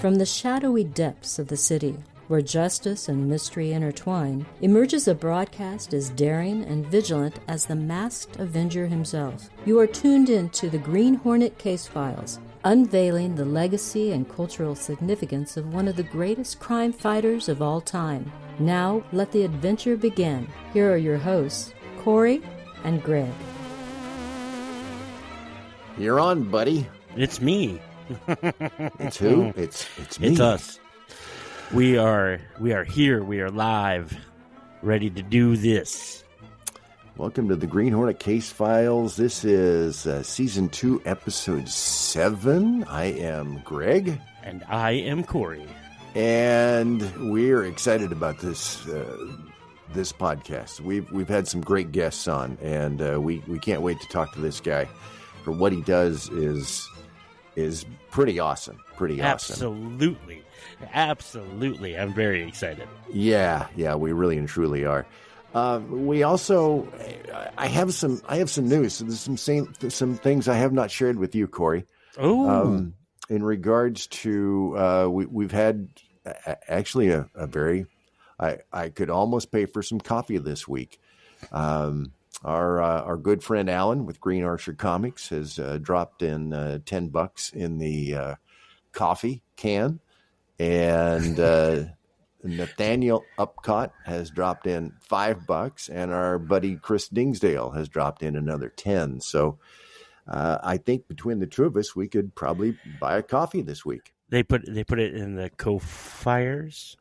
From the shadowy depths of the city, where justice and mystery intertwine, emerges a broadcast as daring and vigilant as the masked Avenger himself. You are tuned in to the Green Hornet Case Files, unveiling the legacy and cultural significance of one of the greatest crime fighters of all time. Now, let the adventure begin. Here are your hosts, Corey and Greg. You're on, buddy. It's me. It's who? It's me. It's us. We are here. We are live, ready to do this. Welcome to the Green Hornet Case Files. This is Season 2, Episode 7. I am Greg. And I am Corey. And we're excited about this podcast. We've had some great guests on, and we can't wait to talk to this guy. For what he does is pretty awesome. Absolutely. I'm very excited. Yeah, we really and truly are. We also, I have some news. So there's some things I have not shared with you, Corey. Oh, in regards to we've had actually a very, I could almost pay for some coffee this week. Our good friend Alan with Green Archer Comics has dropped in $10 in the coffee can, and Nathaniel Upcott has dropped in $5, and our buddy Chris Dingsdale has dropped in another 10. So I think between the two of us, we could probably buy a coffee this week. They put it in the co-fires.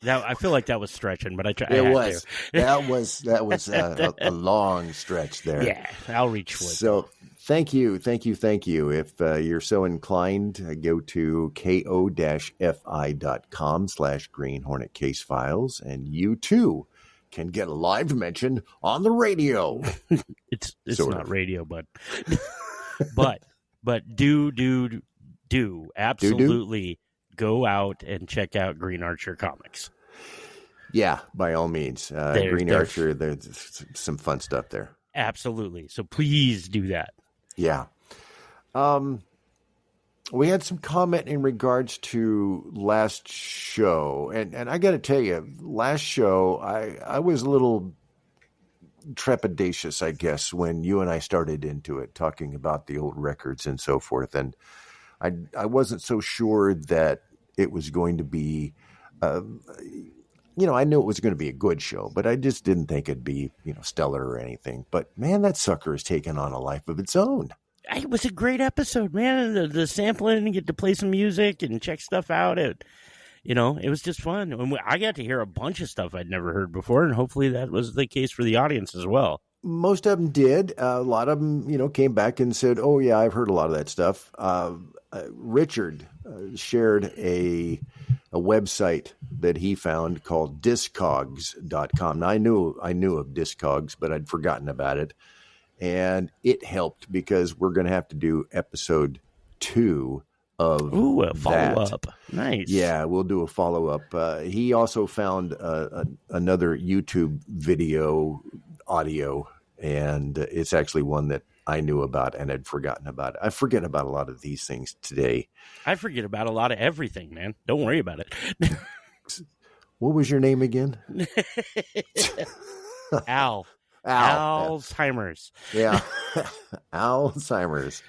Now I feel like that was stretching, but That was a long stretch there. Yeah, I'll reach for it. So thank you. If you're so inclined, go to ko-fi.com/Green Hornet Case Files, and you too can get a live mention on the radio. It's not radio, but do absolutely. Go out and check out Green Archer Comics. Yeah, by all means. Green Archer, there's some fun stuff there. Absolutely. So please do that. Yeah. We had some comment in regards to last show. And I got to tell you, last show, I was a little trepidatious, I guess, when you and I started into it, talking about the old records and so forth. And I wasn't so sure that it was going to be, I knew it was going to be a good show, but I just didn't think it'd be, stellar or anything. But man, that sucker has taken on a life of its own. It was a great episode, man. The sampling, get to play some music and check stuff out. It was just fun. And I got to hear a bunch of stuff I'd never heard before, and hopefully that was the case for the audience as well. Most of them did. A lot of them, came back and said, "Oh yeah, I've heard a lot of that stuff." Richard shared a website that he found called Discogs.com. Now I knew of Discogs, but I'd forgotten about it, and it helped because we're going to have to do episode 2 of a follow up. Nice. Yeah, we'll do a follow up. He also found another YouTube video audio, and it's actually one that I knew about and had forgotten about. I forget about a lot of these things today. I forget about a lot of everything, man. Don't worry about it. What was your name again? Al. Alzheimer's. Yeah. Alzheimer's.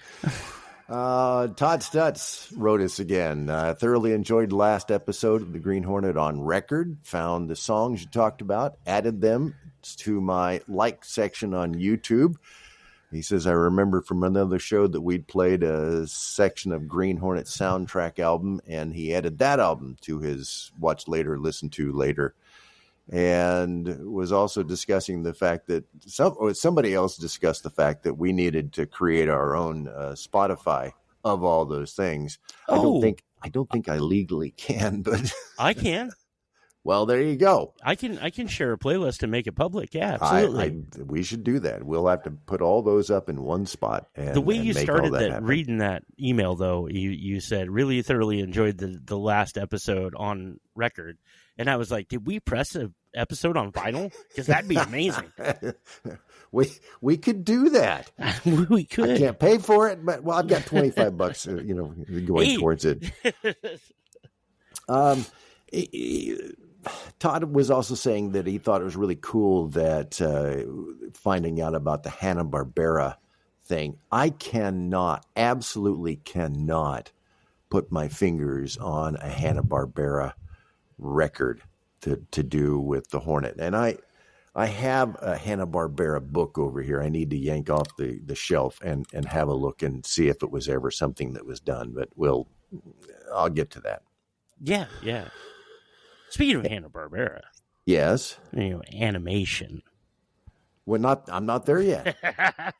Todd Stutz wrote us again. Thoroughly enjoyed last episode of the Green Hornet on record. Found the songs you talked about, added them to my like section on YouTube. He says, I remember from another show that we'd played a section of Green Hornet soundtrack album, and he added that album to his watch later, listen to later, and was also discussing the fact that somebody else discussed the fact that we needed to create our own Spotify of all those things. I don't think I legally can, but I can. Well, there you go. I can share a playlist and make it public. Yeah, absolutely. We should do that. We'll have to put all those up in one spot. And the way you started that happen. reading that email, though, you said really thoroughly enjoyed the last episode on record, and I was like, did we press an episode on vinyl? Because that'd be amazing. we could do that. We could. I can't pay for it, but I've got $25, going towards it. Todd was also saying that he thought it was really cool that finding out about the Hanna-Barbera thing. I absolutely cannot put my fingers on a Hanna-Barbera record to do with the Hornet. And I have a Hanna-Barbera book over here. I need to yank off the shelf and have a look and see if it was ever something that was done, but I'll get to that. Yeah. Speaking of Hanna-Barbera. Yes. Animation. I'm not there yet.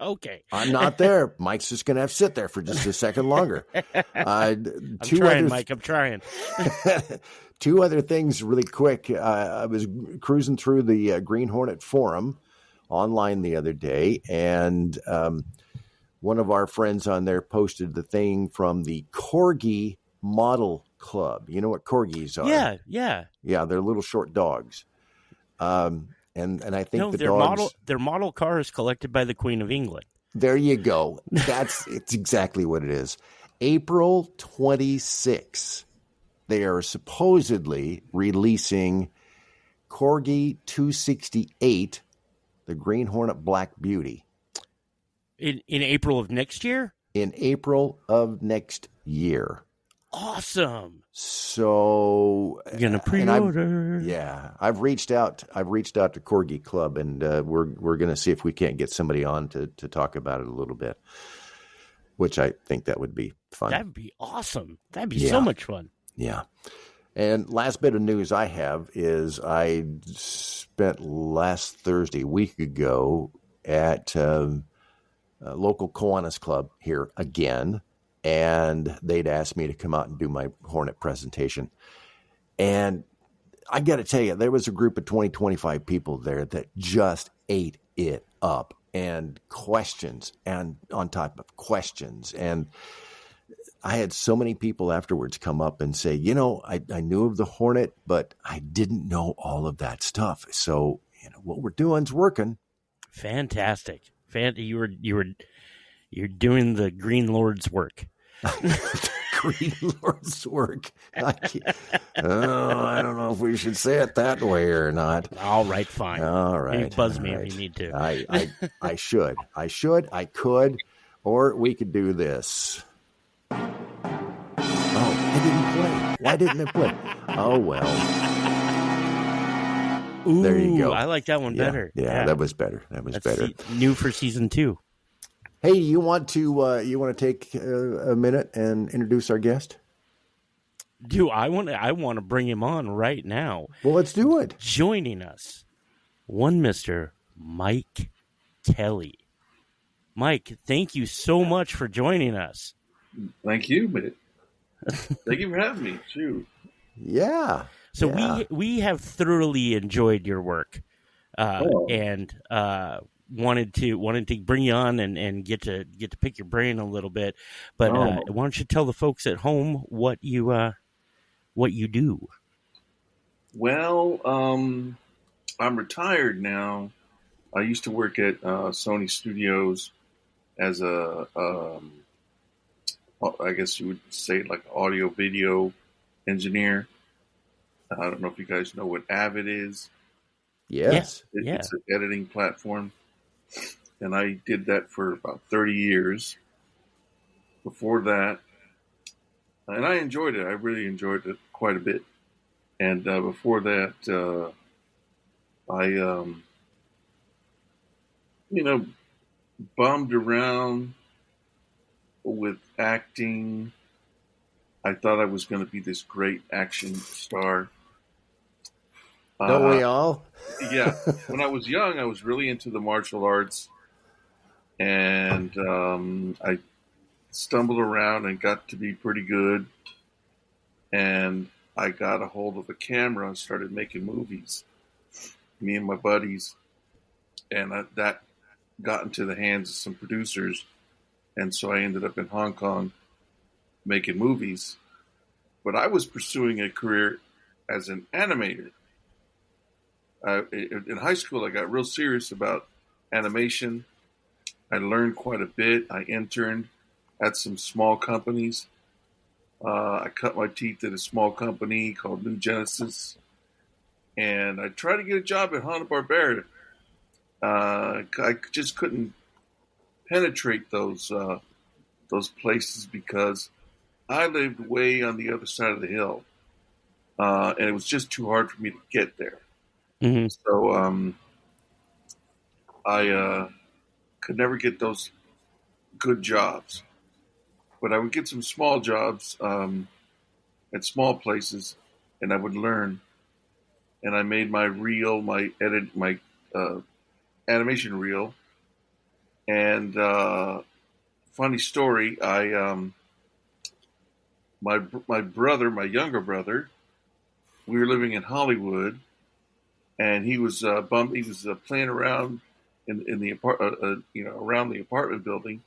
Okay. I'm not there. Mike's just going to have to sit there for just a second longer. I'm trying, Mike. I'm trying. Two other things really quick. I was cruising through the Green Hornet forum online the other day, and one of our friends on there posted the thing from the Corgi Model Club. You know what corgis are? Yeah. Yeah, they're little short dogs. And I think their model car is collected by the Queen of England. There you go. It's exactly what it is. April 26th, they are supposedly releasing Corgi 268, the Green Hornet Black Beauty. In April of next year? In April of next year. Awesome. So you're gonna pre-order. I've reached out to Corgi Club, and we're gonna see if we can't get somebody on to talk about it a little bit, which I think that would be fun. That'd be awesome. That'd be so much fun. Yeah. And last bit of news I have is I spent last Thursday, a week ago, at a local Kiwanis Club here again. And they'd asked me to come out and do my Hornet presentation. And I got to tell you, there was a group of 25 people there that just ate it up. And questions, and on top of questions. And I had so many people afterwards come up and say, I knew of the Hornet, but I didn't know all of that stuff. So, what we're doing is working. Fantastic. You're doing the Green Lord's work. Green Lord's work. I don't know if we should say it that way or not. All right, fine. All right. You buzz me if you need to. I should. I could. Or we could do this. Oh, it didn't play. Why didn't it play? Oh, well. Ooh, there you go. I like that one better. Yeah, that was better. That's better. New for season 2. Hey, you want to take a minute and introduce our guest? Dude, I want to bring him on right now. Well, let's do it. Joining us, one Mr. Mike Kelly. Mike, thank you so much for joining us. Thank you, man. Thank you for having me. Shoot. Yeah. So we have thoroughly enjoyed your work, and wanted to bring you on and get to pick your brain a little bit. But why don't you tell the folks at home what you do? Well, I'm retired now. I used to work at Sony Studios as I guess you would say like audio video engineer. I don't know if you guys know what Avid is. Yes. It's an editing platform. And I did that for about 30 years. Before that, and I enjoyed it. I really enjoyed it quite a bit. And before that, I bummed around with acting. I thought I was going to be this great action star. Don't we all? Yeah. When I was young, I was really into the martial arts. And I stumbled around and got to be pretty good. And I got a hold of a camera and started making movies, me and my buddies. And that got into the hands of some producers. And so I ended up in Hong Kong making movies. But I was pursuing a career as an animator. In high school, I got real serious about animation. I learned quite a bit. I interned at some small companies. I cut my teeth at a small company called New Genesis. And I tried to get a job at Hanna-Barbera. I just couldn't penetrate those places because I lived way on the other side of the hill. And it was just too hard for me to get there. Mm-hmm. So I could never get those good jobs. But I would get some small jobs at small places, and I would learn. And I made my reel, my animation reel. And funny story, my brother, my younger brother, we were living in Hollywood, and he was He was playing around in the around the apartment building,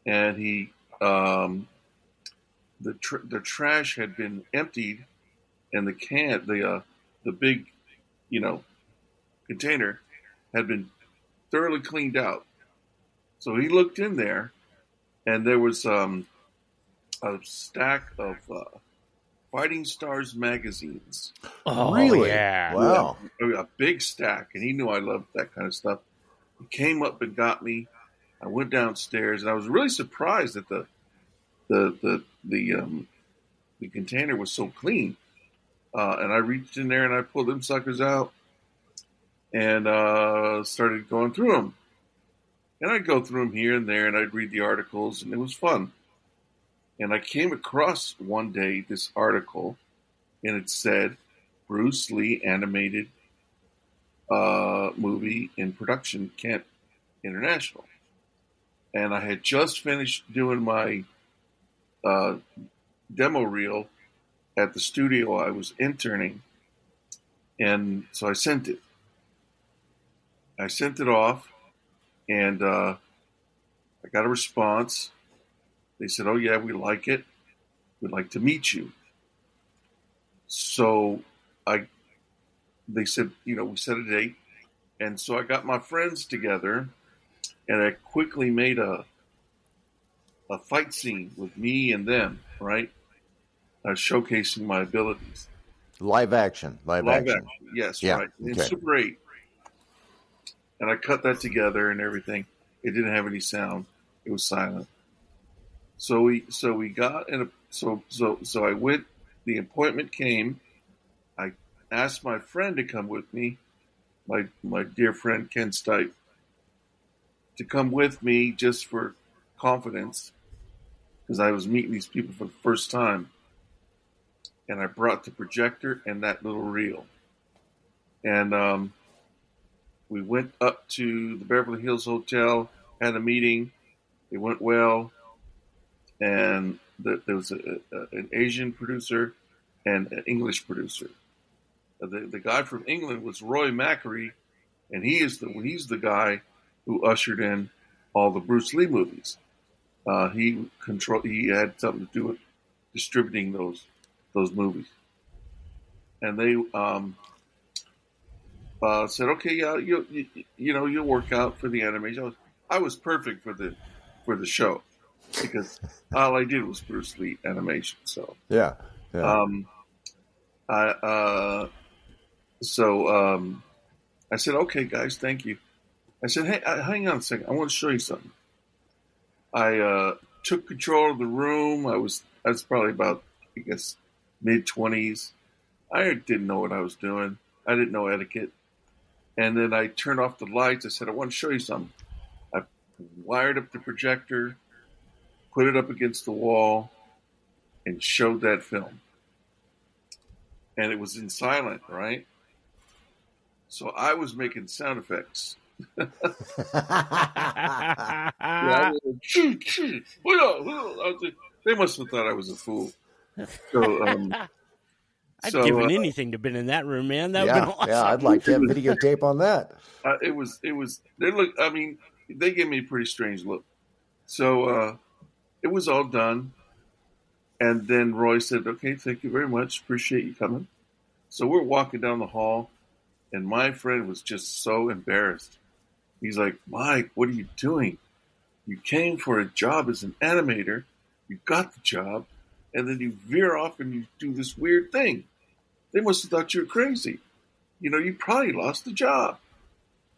and he the trash had been emptied, and the big container had been thoroughly cleaned out. So he looked in there, and there was a stack of Fighting Stars magazines. Oh, Really? yeah. Wow. A big stack, and he knew I loved that kind of stuff. He came up and got me. I went downstairs, and I was really surprised that the container was so clean. And I reached in there and I pulled them suckers out and started going through them. And I'd go through them here and there, and I'd read the articles, and it was fun. And I came across one day this article, and it said, Bruce Lee animated movie in production, Kent International. And I had just finished doing my demo reel at the studio I was interning. And so I sent it. I sent it off, and I got a response. They said, "Oh yeah, we like it. We'd like to meet you." So they said, we set a date. And so I got my friends together, and I quickly made a fight scene with me and them, right? Showcasing my abilities. Live action. Yes, Yeah, right. okay. It's Super 8. And I cut that together and everything. It didn't have any sound. It was silent. So we got in so I went. The appointment came. I asked my friend to come with me, my dear friend Ken Stipe, to come with me just for confidence, because I was meeting these people for the first time. And I brought the projector and that little reel. And we went up to the Beverly Hills Hotel, had a meeting. It went well. And there was an Asian producer and an English producer. The guy from England was Roy Macri, and he's the guy who ushered in all the Bruce Lee movies. He had something to do with distributing those movies. And they said, "Okay, yeah, you'll work out for the animation." I was perfect for the show, because all I did was Bruce Lee animation. So yeah. I said, "Okay, guys, thank you." I said, "Hey, hang on a second. I want to show you something." I took control of the room. I was probably about, I guess, mid-20s. I didn't know what I was doing. I didn't know etiquette. And then I turned off the lights. I said, "I want to show you something." I wired up the projector, put it up against the wall, and showed that film. And it was in silent, right? So I was making sound effects. They must have thought I was a fool. So I'd So given anything to been in that room, man. That would have been awesome. Yeah, I'd like to have videotape on that. it was they look. I mean, they gave me a pretty strange look. So it was all done, and then Roy said, "Okay, thank you very much. Appreciate you coming." So we're walking down the hall, and my friend was just so embarrassed. He's like, "Mike, what are you doing? You came for a job as an animator. You got the job, and then you veer off and you do this weird thing. They must have thought you were crazy. You know, you probably lost the job."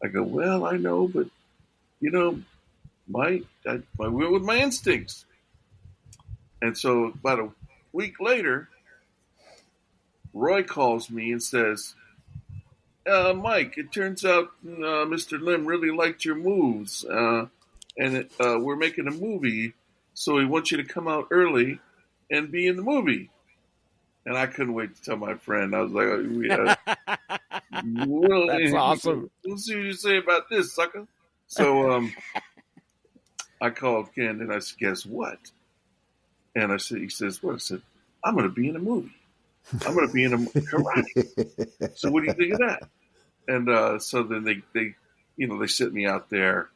I go, "Well, I know, but, you know, I went with my instincts." And so about a week later, Roy calls me and says, "Mike, it turns out Mr. Lim really liked your moves, and we're making a movie, so he wants you to come out early and be in the movie." And I couldn't wait to tell my friend. I was like, well, That's awesome. We'll see what you say about this, sucker. So I called Ken and I said, "Guess what?" And he says, "What?" I said, "I'm going to be in a movie. I'm going to be in a karate. So what do you think of that?" And so then they sent me out there,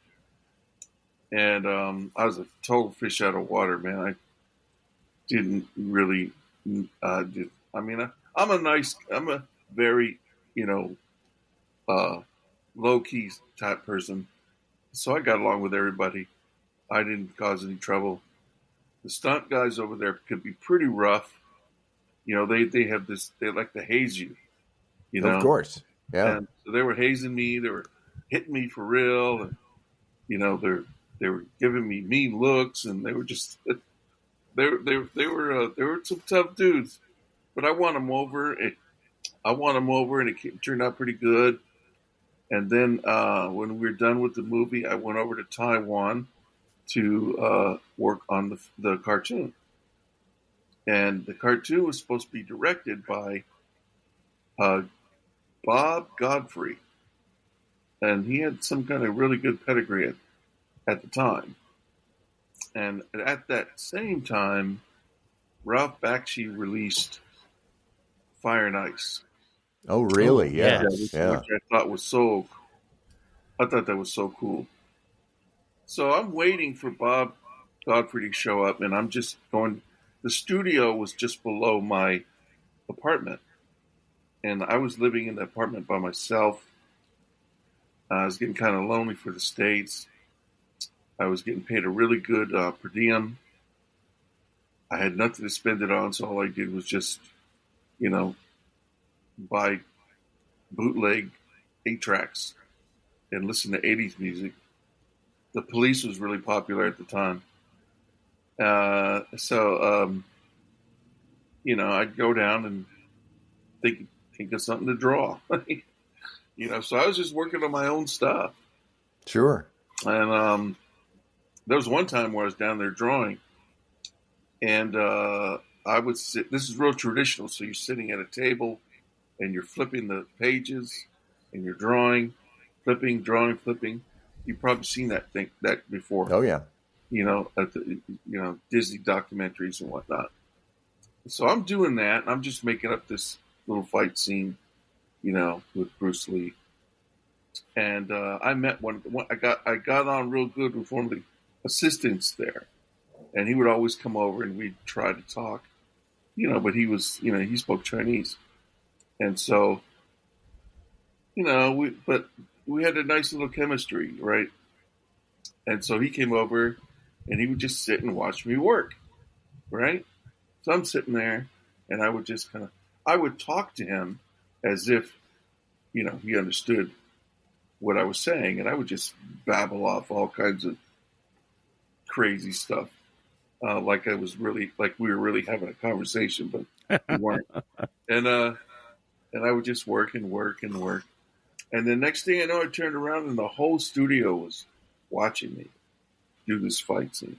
and I was a total fish out of water, man. I didn't really I'm a very, low key type person. So I got along with everybody. I didn't cause any trouble. The stunt guys over there could be pretty rough. They have this, they like to haze you, Of course. Yeah. And so they were hazing me. They were hitting me for real. And, they were giving me mean looks, and they were just, they were some tough dudes, but I won them over. And it turned out pretty good. And then when we were done with the movie, I went over to Taiwan to work on the cartoon. And the cartoon was supposed to be directed by Bob Godfrey, and he had some kind of really good pedigree at the time. And at that same time, Ralph Bakshi released Fire and Ice. Oh, really? Yeah. Which I thought was that was so cool. So I'm waiting for Bob Godfrey to show up, and I'm just going. The studio was just below my apartment, and I was living in the apartment by myself. I was getting kind of lonely for the States. I was getting paid a really good per diem. I had nothing to spend it on, so all I did was just, buy bootleg 8-tracks and listen to 80s music. The Police was really popular at the time. I'd go down and think of something to draw. So I was just working on my own stuff. Sure. And there was one time where I was down there drawing, and I would sit. This is real traditional. So you're sitting at a table, and you're flipping the pages, and you're drawing, flipping, drawing, flipping. You've probably seen that before. Oh yeah. At the Disney documentaries and whatnot. So I'm doing that, and I'm just making up this little fight scene, with Bruce Lee. And I met one. I got on real good with one of the assistants there, and he would always come over and we'd try to talk, but he was, he spoke Chinese, and so, we had a nice little chemistry, right? And so he came over, and he would just sit and watch me work, right? So I'm sitting there, and I would just I would talk to him as if, he understood what I was saying, and I would just babble off all kinds of crazy stuff, like we were really having a conversation, but we weren't. And I would just work and work and work, and the next thing I know, I turned around and the whole studio was watching me do this fight scene,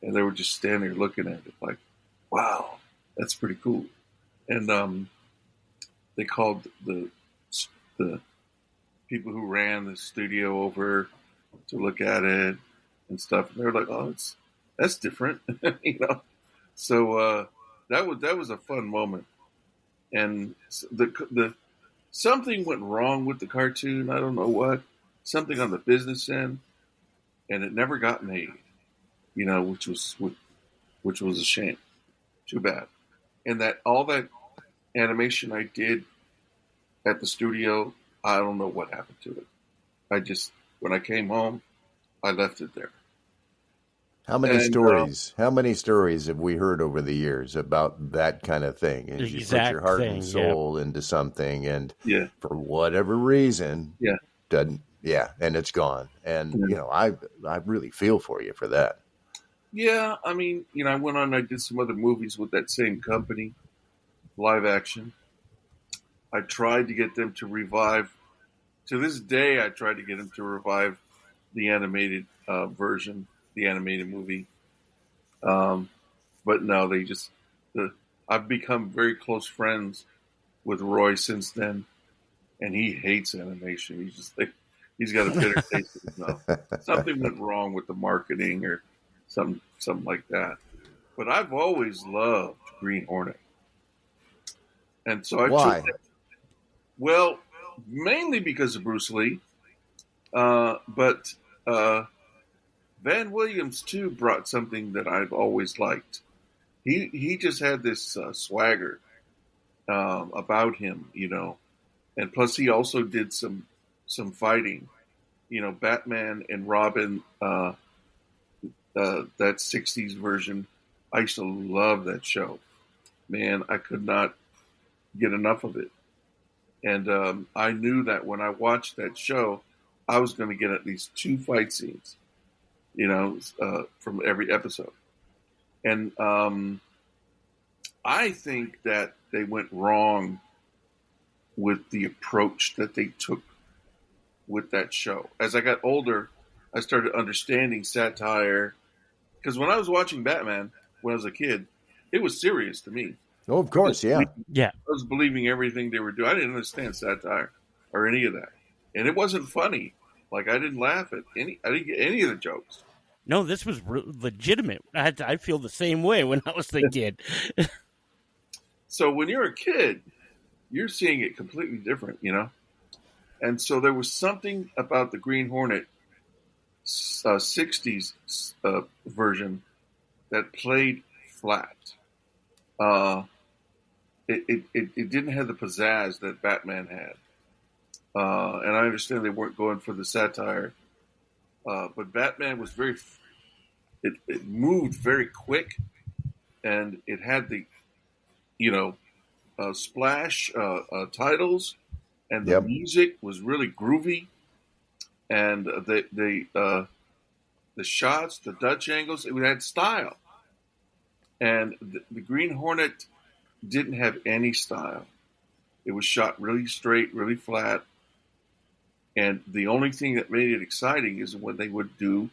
and they were just standing there looking at it like, "Wow, that's pretty cool." And they called the people who ran the studio over to look at it and stuff. And they were like, "Oh, that's different," So that was a fun moment. and the something went wrong with the cartoon. I don't know what. Something on the business end, and it never got made. Which was a shame. Too bad. And that all that animation I did at the studio, I don't know what happened to it. When I came home, I left it there. How many stories? How many stories have we heard over the years about that kind of thing? And you put your heart and soul into something, and for whatever reason, doesn't. Yeah, and it's gone. And I really feel for you for that. Yeah, I mean, I went on and I did some other movies with that same company, live action. I tried to get them to revive. To this day, I tried to get them to revive the animated version, the animated movie. But no, I've become very close friends with Roy since then, and he hates animation. He's got a bitter taste in his mouth. Something went wrong with the marketing or something like that. But I've always loved Green Hornet. And so Why? Well, mainly because of Bruce Lee. But Van Williams, too, brought something that I've always liked. He just had this swagger about him, And plus, he also did some fighting. Batman and Robin, that 60s version, I used to love that show. Man, I could not get enough of it. And I knew that when I watched that show, I was going to get at least 2 fight scenes, from every episode. And I think that they went wrong with the approach that they took with that show. As I got older, I started understanding satire. Because when I was watching Batman, when I was a kid, it was serious to me. Oh, of course, yeah. Yeah. I was believing everything they were doing. I didn't understand satire or any of that. And it wasn't funny. Like, I didn't laugh at I didn't get any of the jokes. No, this was legitimate. I feel the same way when I was a kid. So when you're a kid, you're seeing it completely different, And so there was something about the Green Hornet 60s version that played flat. It didn't have the pizzazz that Batman had. And I understand they weren't going for the satire. But Batman was it moved very quick, and it had the, splash titles, and the music was really groovy, and the shots, the Dutch angles, it had style. And the Green Hornet didn't have any style. It was shot really straight, really flat. And the only thing that made it exciting is when they would do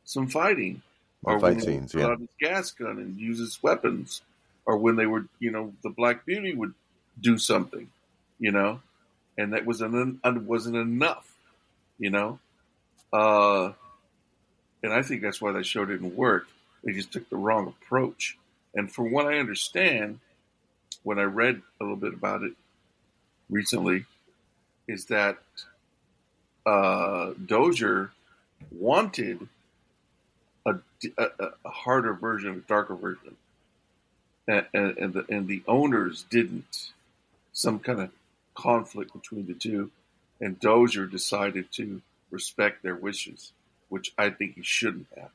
some fighting. Or fight when scenes, he would pull out his gas gun and use his weapons. Or when they were, the Black Beauty would do something, And that wasn't enough, And I think that's why that show didn't work. They just took the wrong approach. And from what I understand, when I read a little bit about it recently, is that Dozier wanted a harder version, a darker version, and the owners didn't. Some kind of conflict between the two, and Dozier decided to respect their wishes, which I think he shouldn't have.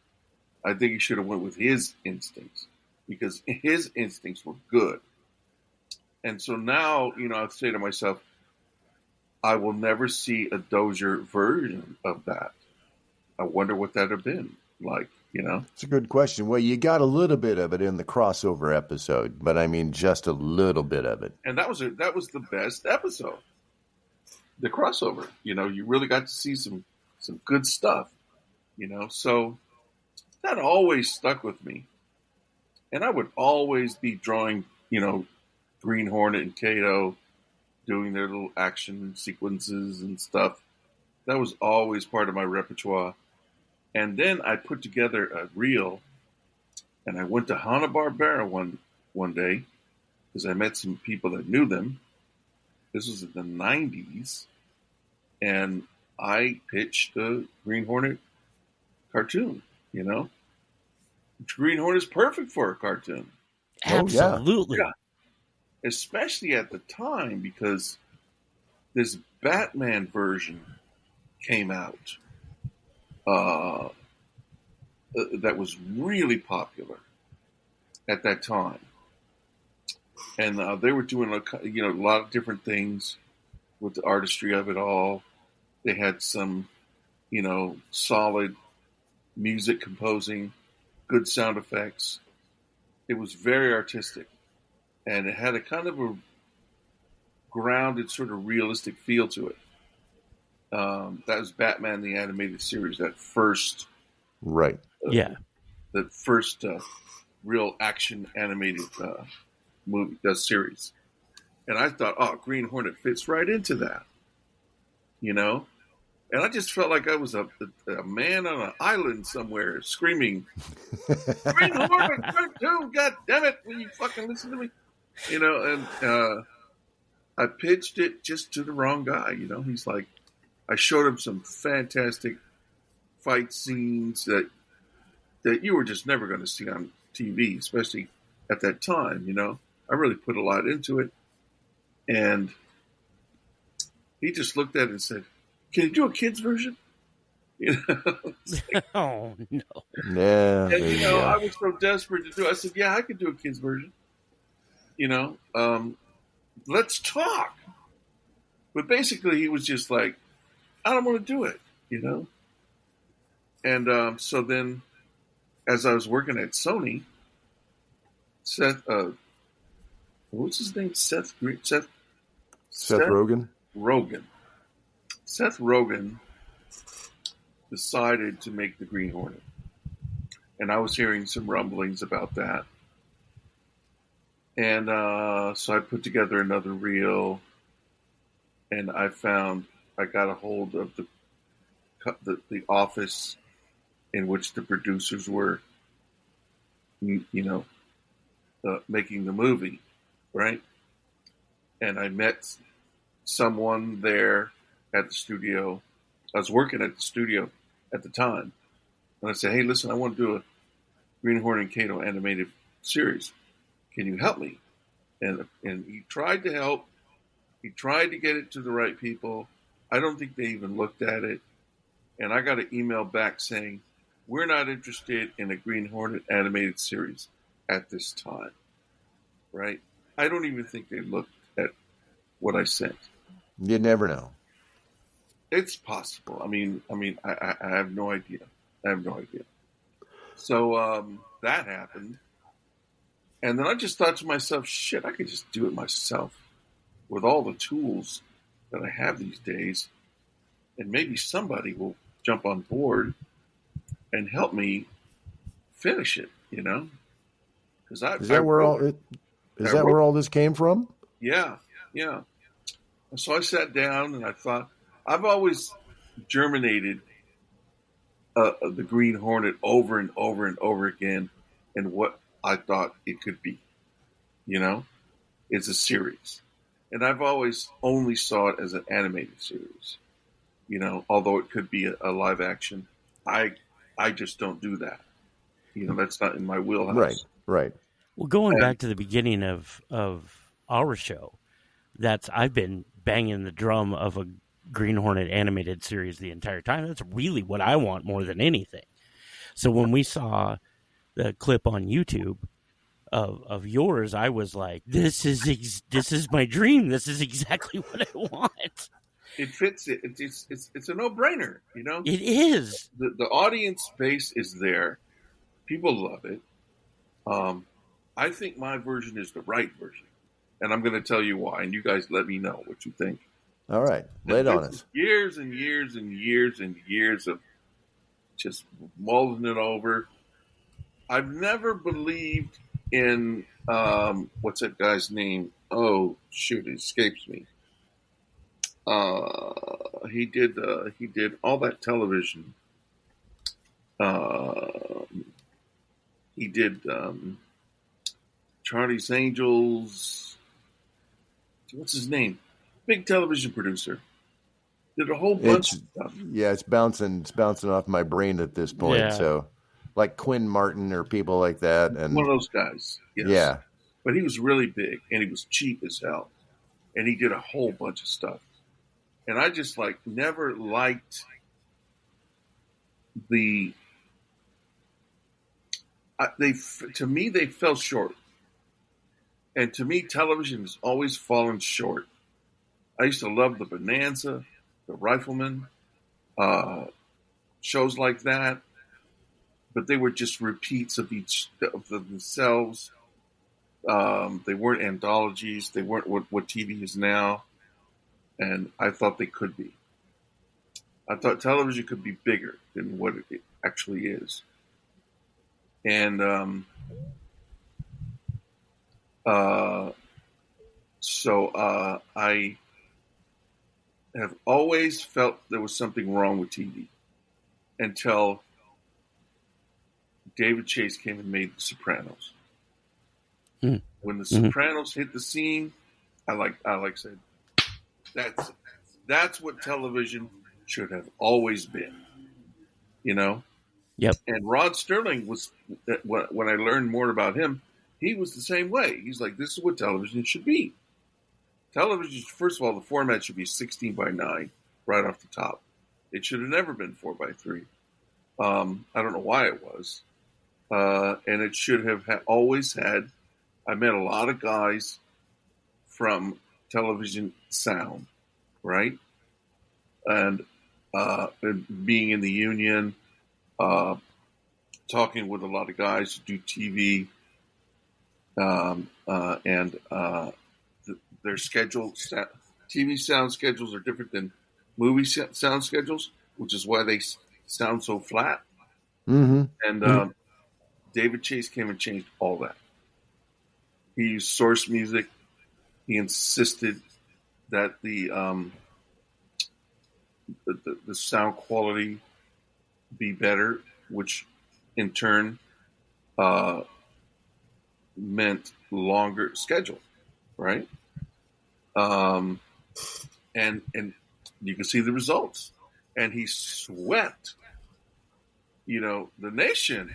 I think he should have went with his instincts, because his instincts were good. And so now, I say to myself, I will never see a Dozier version of that. I wonder what that would have been like, It's a good question. Well, you got a little bit of it in the crossover episode, but I mean just a little bit of it. And that was the best episode. The crossover, you really got to see some good stuff, So that always stuck with me. And I would always be drawing, Green Hornet and Kato doing their little action sequences and stuff. That was always part of my repertoire. And then I put together a reel, and I went to Hanna-Barbera one day, because I met some people that knew them. This was in the 90s, and I pitched the Green Hornet cartoon, you know? Green Hornet is perfect for a cartoon. Absolutely. Yeah. Especially at the time, because this Batman version came out that was really popular at that time. And they were doing a lot of different things with the artistry of it all. They had some, solid music composing, good sound effects. It was very artistic, and it had a kind of a grounded, sort of realistic feel to it. That was Batman the Animated Series, that first, right? That first real action animated movie, series. And I thought, Green Hornet fits right into that, And I just felt like I was a man on an island somewhere screaming, Green Hornet cartoon, God damn it, will you fucking listen to me? And I pitched it just to the wrong guy, He's like, I showed him some fantastic fight scenes that you were just never going to see on TV, especially at that time, I really put a lot into it. And he just looked at it and said, can you do a kid's version? Oh, no. Yeah. And, I was so desperate to do it. I said, yeah, I could do a kid's version. Let's talk. But basically, he was just like, I don't want to do it, And so then, as I was working at Sony, Seth, what's his name? Seth Rogen? Rogen. Seth Rogen decided to make the Green Hornet. And I was hearing some rumblings about that. And so I put together another reel, and I got a hold of the office in which the producers were, making the movie, right? And I met someone there at the studio. I was working at the studio at the time. And I said, hey, listen, I want to do a Green Hornet and Kato animated series. Can you help me? And he tried to help. He tried to get it to the right people. I don't think they even looked at it. And I got an email back saying, we're not interested in a Green Hornet animated series at this time. Right? I don't even think they looked at what I sent. You never know. It's possible. I mean, I have no idea. So that happened. And then I just thought to myself, shit, I could just do it myself with all the tools that I have these days. And maybe somebody will jump on board and help me finish it, Because Is that where all this came from? Yeah. So I sat down and I thought, I've always germinated the Green Hornet over and over and over again in what I thought it could be. It's a series. And I've always only saw it as an animated series. Although it could be a live action. I just don't do that. That's not in my wheelhouse. Right. Well, going back to the beginning of our show, I've been banging the drum of a Green Hornet animated series the entire time. That's really what I want more than anything. So when we saw the clip on YouTube of yours, I was like, this is my dream. This is exactly what I want. It fits it. It's a no-brainer, It is. The audience base is there. People love it. I think my version is the right version. And I'm going to tell you why. And you guys let me know what you think. All right. Lay it on us. Years and years and years and years of just mulling it over. I've never believed in, what's that guy's name? Oh, shoot, it escapes me. He did all that television. Charlie's Angels. What's his name? Big television producer. Did a whole bunch of stuff. Yeah, it's bouncing off my brain at this point. Yeah. So, like Quinn Martin or people like that, and One of those guys. Yes. yeah, But he was really big, and he was cheap as hell, and he did a whole bunch of stuff. And I just never liked the. To me, they fell short. And to me, television has always fallen short. I used to love the Bonanza, the Rifleman, shows like that, but they were just repeats of themselves. They weren't anthologies. They weren't what TV is now, and I thought they could be. I thought television could be bigger than what it actually is. And so I have always felt there was something wrong with TV until David Chase came and made The Sopranos. Mm. When The Sopranos hit the scene, I said, that's what television should have always been, you know? Yep. And Rod Sterling was, when I learned more about him, he was the same way. He's like, this is what television should be. Television, first of all, the format should be 16 by 9 right off the top. It should have never been 4 by 3. I don't know why it was. And it should have always had, I met a lot of guys from television sound, right? And being in the union, talking with a lot of guys who do TV, their schedule, TV sound schedules are different than movie sound schedules, which is why they sound so flat. mm-hmm. And David Chase came and changed all that. He used source music. He insisted that the sound quality be better, which in turn meant longer schedule, right? And you can see the results. And he swept, the nation.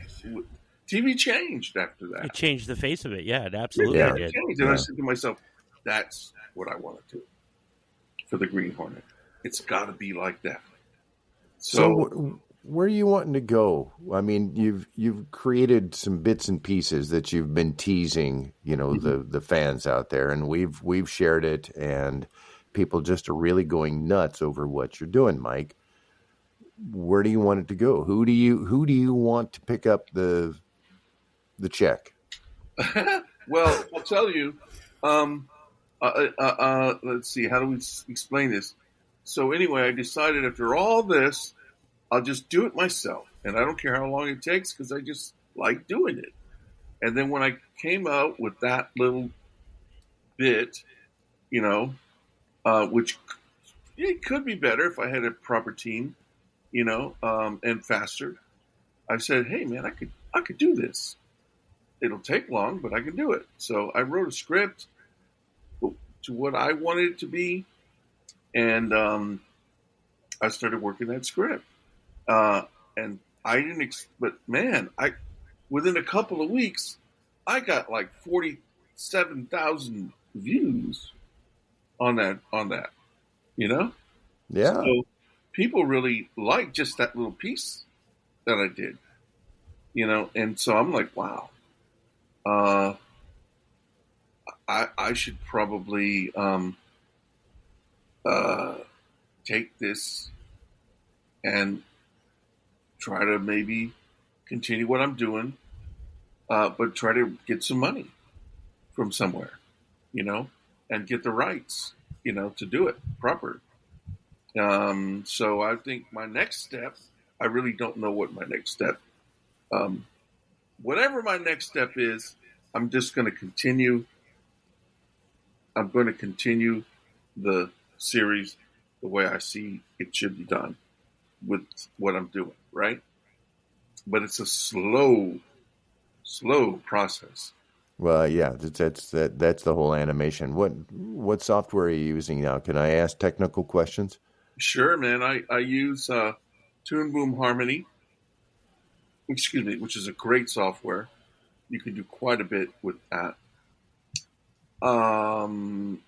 TV changed after that. It changed the face of it. Yeah, it absolutely Yeah. did. Changed. And I said to myself, that's what I want to do for the Green Hornet. It's got to be like that. So where are you wanting to go? I mean, you've created some bits and pieces that you've been teasing, the fans out there, and we've shared it, and people just are really going nuts over what you're doing, Mike. Where do you want it to go? Who do you want to pick up the check? Well, I'll tell you. Let's see. How do we explain this? So anyway, I decided after all this, I'll just do it myself, and I don't care how long it takes because I just like doing it. And then when I came out with that little bit, which it could be better if I had a proper team, and faster. I said, "Hey, man, I could do this. It'll take long, but I can do it." So I wrote a script to what I wanted it to be, and I started working that script. And I didn't, but man, within a couple of weeks, I got like 47,000 views on that, Yeah. So people really like just that little piece that I did, and so I'm like, wow, I should probably take this and try to maybe continue what I'm doing, but try to get some money from somewhere, and get the rights, to do it proper. So I think my next step, I really don't know what my next step, whatever my next step is, I'm just going to continue. I'm going to continue the series the way I see it should be done with what I'm doing, right? But it's a slow process. Well, yeah, that's the whole animation. What software are you using now? Can I ask technical questions? Sure, man. I use Toon Boom Harmony, which is a great software. You can do quite a bit with that. And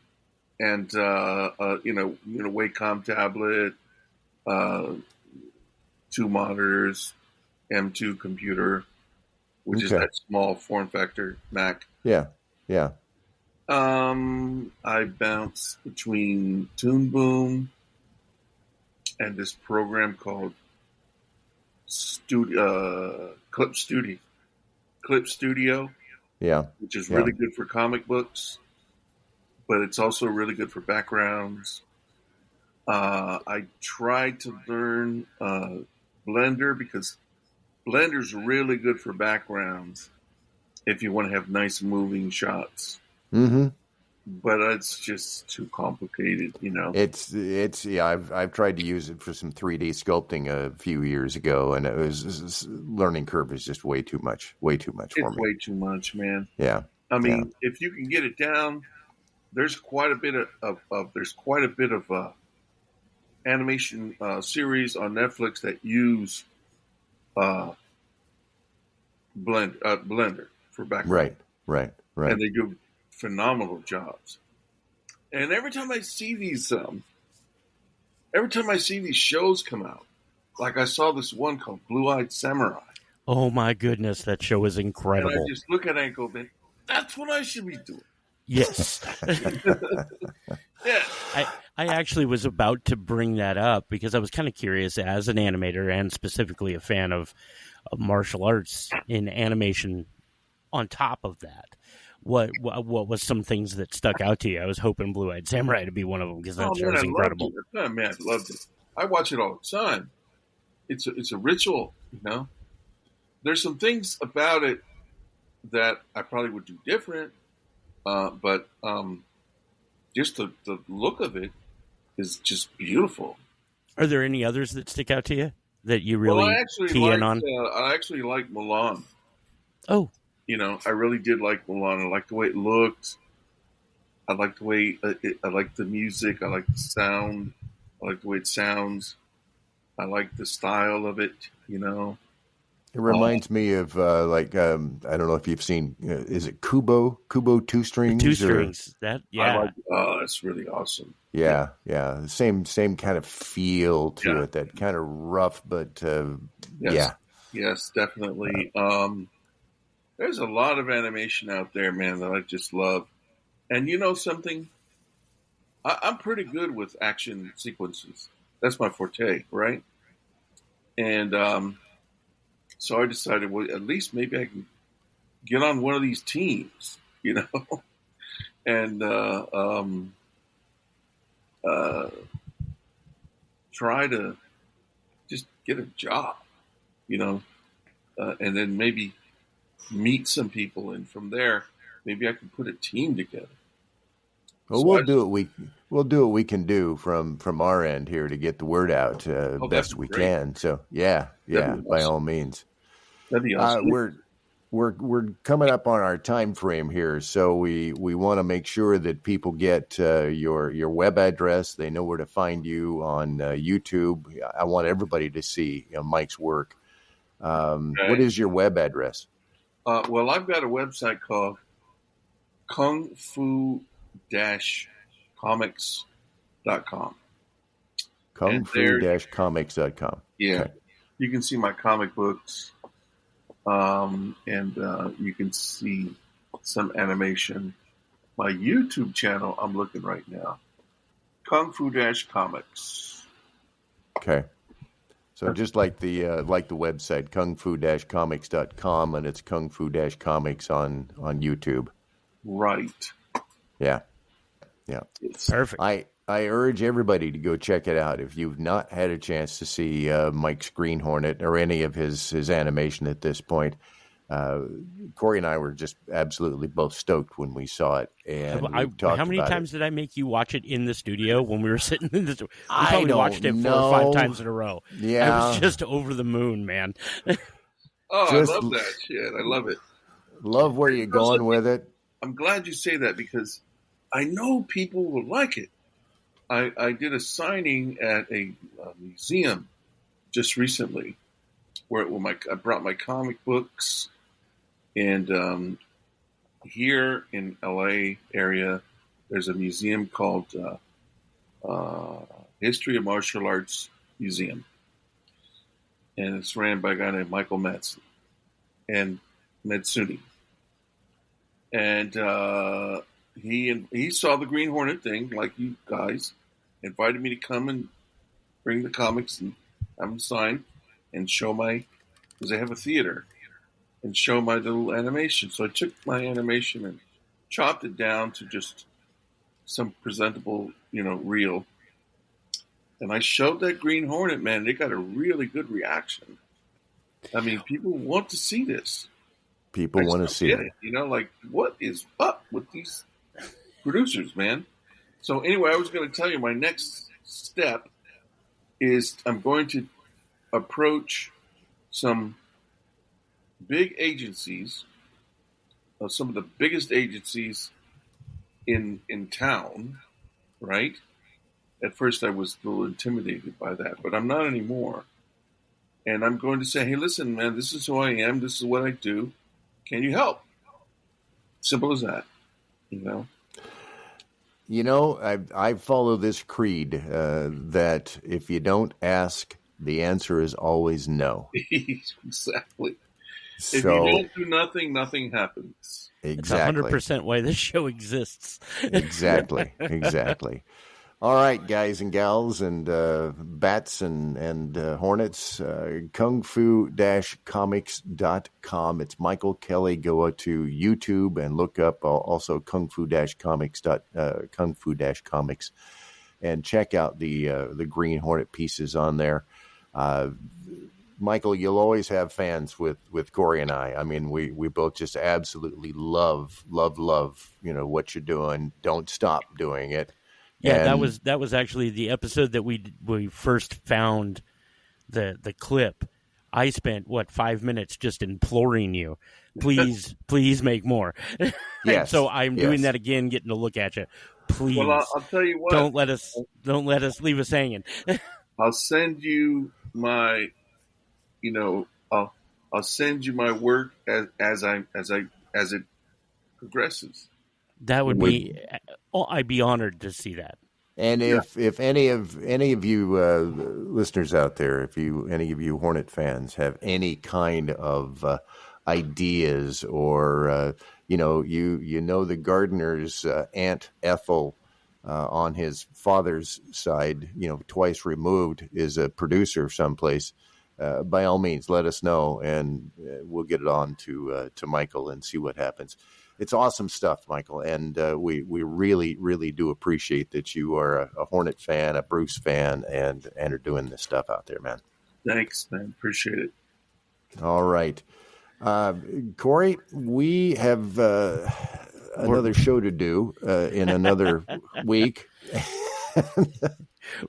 Wacom tablet, 2 monitors, M2 computer, which is that small form factor Mac. Yeah. I bounce between Toon Boom and this program called Clip Studio. Yeah. Which is really good for comic books, but it's also really good for backgrounds. I tried to learn Blender because Blender's really good for backgrounds if you want to have nice moving shots. Mm-hmm. But it's just too complicated, you know. It's I've tried to use it for some 3D sculpting a few years ago, and learning curve is just way too much for me. It's way too much, man. Yeah. I mean, if you can get it down, there's quite a bit of animation series on Netflix that use Blender for background. Right. And they do phenomenal jobs. And every time I see these shows come out, like I saw this one called Blue-Eyed Samurai. Oh my goodness, that show is incredible. And I just look at it and go, that's what I should be doing. Yes. Yeah. I actually was about to bring that up because I was kind of curious as an animator and specifically a fan of martial arts in animation on top of that. What was some things that stuck out to you? I was hoping Blue-Eyed Samurai to be one of them because that show is incredible. I loved it. I watch it all the time. It's a ritual, you know. There's some things about it that I probably would do different, but just the look of it is just beautiful. Are there any others that stick out to you that you really key in on? I actually like Mulan. Oh. You know, I really did like Mulan. I liked the way it looked. I liked the way I liked the music. I liked the sound. I liked the way it sounds. I liked the style of it. You know, it reminds me of I don't know if you've seen. Is it Kubo 2 strings? 2 strings. That's really awesome. Yeah. Same kind of feel to it. That kind of rough, but Yes, definitely. There's a lot of animation out there, man, that I just love. And you know something? I'm pretty good with action sequences. That's my forte, right? And so I decided, well, at least maybe I can get on one of these teams, you know, and try to just get a job, you know, and then maybe meet some people, and from there, maybe I can put a team together. Well, we'll do what we can do from our end here to get the word out best we can. So yeah, by all means. That'd be awesome. We're coming up on our time frame here, so we want to make sure that people get your web address. They know where to find you on YouTube. I want everybody to see Mike's work. What is your web address? Well, I've got a website called kungfu-comics.com. kungfu-comics.com. Yeah. Okay. You can see my comic books, and you can see some animation. My YouTube channel, I'm looking right now, kungfu-comics. Okay. So just like the website, kungfu-comics.com, and it's kungfu-comics on YouTube. Right. Yeah. It's perfect. I urge everybody to go check it out. If you've not had a chance to see Mike's Green Hornet or any of his animation at this point, Corey and I were just absolutely both stoked when we saw it. And how many times did I make you watch it in the studio when we were sitting in the studio? We probably watched it 4 or 5 times in a row. Yeah. I was just over the moon, man. I love that shit. I love it. Love where you're going with it. I'm glad you say that because I know people will like it. I did a signing at a museum just recently where I brought my comic books, and here in LA area, there's a museum called History of Martial Arts Museum, and it's ran by a guy named Michael Matsuni and Matsuni, and he saw the Green Hornet thing, like you guys, invited me to come and bring the comics and have them signed and show because they have a theater, and show my little animation. So I took my animation and chopped it down to just some presentable, reel. And I showed that Green Hornet, man. They got a really good reaction. I mean, people want to see this. People want to see it. Like, what is up with these producers, man? So anyway, I was going to tell you my next step is I'm going to approach some big agencies, some of the biggest agencies in town, right? At first I was a little intimidated by that, but I'm not anymore. And I'm going to say, hey, listen, man, this is who I am. This is what I do. Can you help? Simple as that, I follow this creed that if you don't ask, the answer is always no. Exactly. So, if you don't do nothing, nothing happens. Exactly. It's 100% why this show exists. Exactly. All right, guys and gals and bats and hornets, kungfu-comics.com. It's Michael Kelly. Go to YouTube and look up also kungfu-comics and check out the Green Hornet pieces on there. Michael, you'll always have fans with Corey and I. I mean, we both just absolutely love, what you're doing. Don't stop doing it. Yeah, that was actually the episode that we first found the clip. I spent 5 minutes just imploring you, please make more. Yes. So I'm doing that again, getting to look at you. Please, well, I'll tell you what. Don't let us leave us hanging. I'll send you my, I'll send you my work as it progresses. That would be. I'd be honored to see that. And if any of you listeners out there, if any of you Hornet fans have any kind of ideas, or the gardener's Aunt Ethel on his father's side, twice removed, is a producer someplace, by all means, let us know, and we'll get it on to Michael and see what happens. It's awesome stuff, Michael, and we really, really do appreciate that you are a Hornet fan, a Bruce fan, and are doing this stuff out there, man. Thanks, man. Appreciate it. All right. Corey, we have another show to do in another week.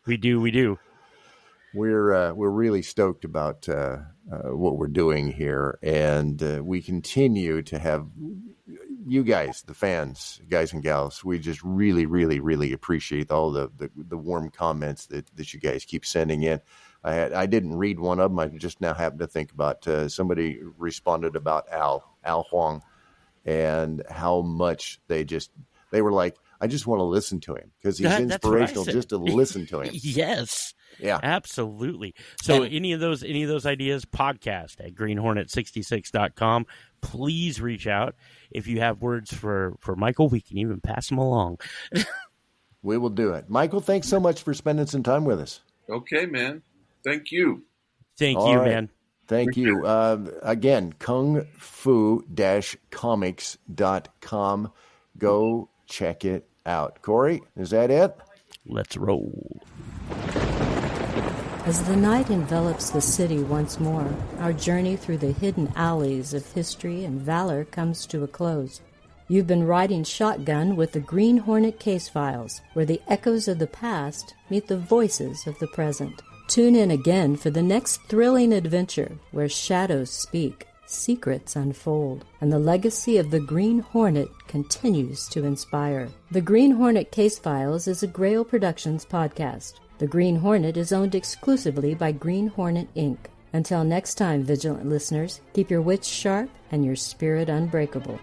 We do. We're really stoked about what we're doing here, and we continue to have you guys, the fans, guys and gals. We just really, really, really appreciate all the warm comments that you guys keep sending in. I didn't read one of them. I just now happened to think about somebody responded about Al Huang, and how much they were like, I just want to listen to him because he's inspirational just to listen to him. Yes. Yeah, absolutely. So any of those ideas, podcast at greenhornet66.com. Please reach out. If you have words for Michael, we can even pass them along. We will do it. Michael, thanks so much for spending some time with us. Okay, man. Thank you. Thank you, man. Thank you. Again, kungfu-comics.com. Go check it out. Corey, is that it? Let's roll. As the night envelops the city once more, our journey through the hidden alleys of history and valor comes to a close. You've been riding shotgun with the Green Hornet Case Files, where the echoes of the past meet the voices of the present. Tune in again for the next thrilling adventure where shadows speak. secrets unfold, and the legacy of the Green Hornet continues to inspire. The Green Hornet Case Files is a Grail Productions podcast. The Green Hornet is owned exclusively by Green Hornet, Inc. Until next time, vigilant listeners, keep your wits sharp and your spirit unbreakable.